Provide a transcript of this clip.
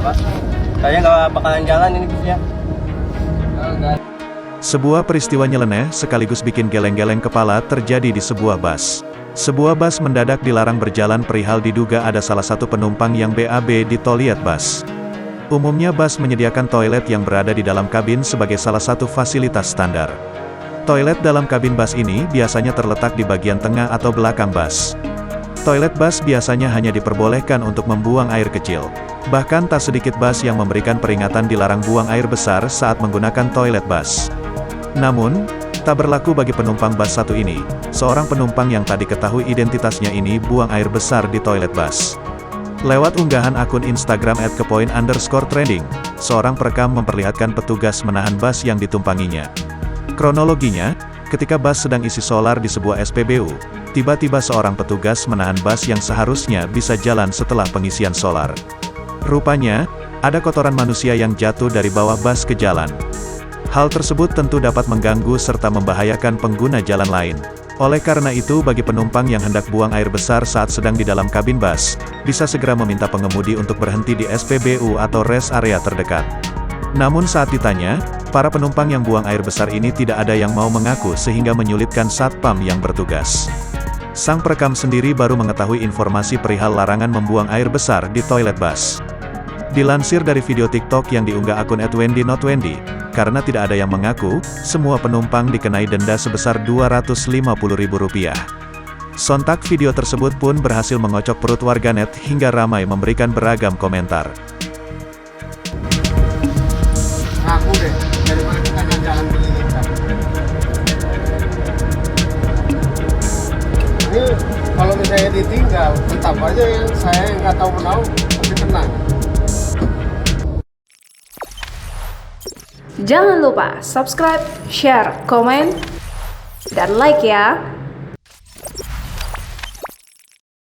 Pak. Saya nggak bakalan jalan ini bisnya. Sebuah peristiwa nyeleneh sekaligus bikin geleng-geleng kepala terjadi di sebuah bus. Sebuah bus mendadak dilarang berjalan perihal diduga ada salah satu penumpang yang BAB di toilet bus. Umumnya bus menyediakan toilet yang berada di dalam kabin sebagai salah satu fasilitas standar. Toilet dalam kabin bus ini biasanya terletak di bagian tengah atau belakang bus. Toilet bus biasanya hanya diperbolehkan untuk membuang air kecil. Bahkan tak sedikit bus yang memberikan peringatan dilarang buang air besar saat menggunakan toilet bus. Namun, tak berlaku bagi penumpang bus satu ini. Seorang penumpang yang tak diketahui identitasnya ini buang air besar di toilet bus. Lewat unggahan akun Instagram @kepoin_trending, seorang perekam memperlihatkan petugas menahan bus yang ditumpanginya. Kronologinya, ketika bus sedang isi solar di sebuah SPBU, tiba-tiba seorang petugas menahan bus yang seharusnya bisa jalan setelah pengisian solar. Rupanya, ada kotoran manusia yang jatuh dari bawah bus ke jalan. Hal tersebut tentu dapat mengganggu serta membahayakan pengguna jalan lain. Oleh karena itu bagi penumpang yang hendak buang air besar saat sedang di dalam kabin bus, bisa segera meminta pengemudi untuk berhenti di SPBU atau rest area terdekat. Namun saat ditanya, para penumpang yang buang air besar ini tidak ada yang mau mengaku sehingga menyulitkan satpam yang bertugas. Sang perekam sendiri baru mengetahui informasi perihal larangan membuang air besar di toilet bus. Dilansir dari video TikTok yang diunggah akun @wendy_not_wendy, karena tidak ada yang mengaku, semua penumpang dikenai denda sebesar Rp250.000. Sontak video tersebut pun berhasil mengocok perut warganet hingga ramai memberikan beragam komentar. Aku deh, daripada kita jalan begini. Ini kalau misalnya ditinggal, tetap aja yang saya yang nggak tahu menahu pasti tenang. Jangan lupa subscribe, share, komen, dan like ya.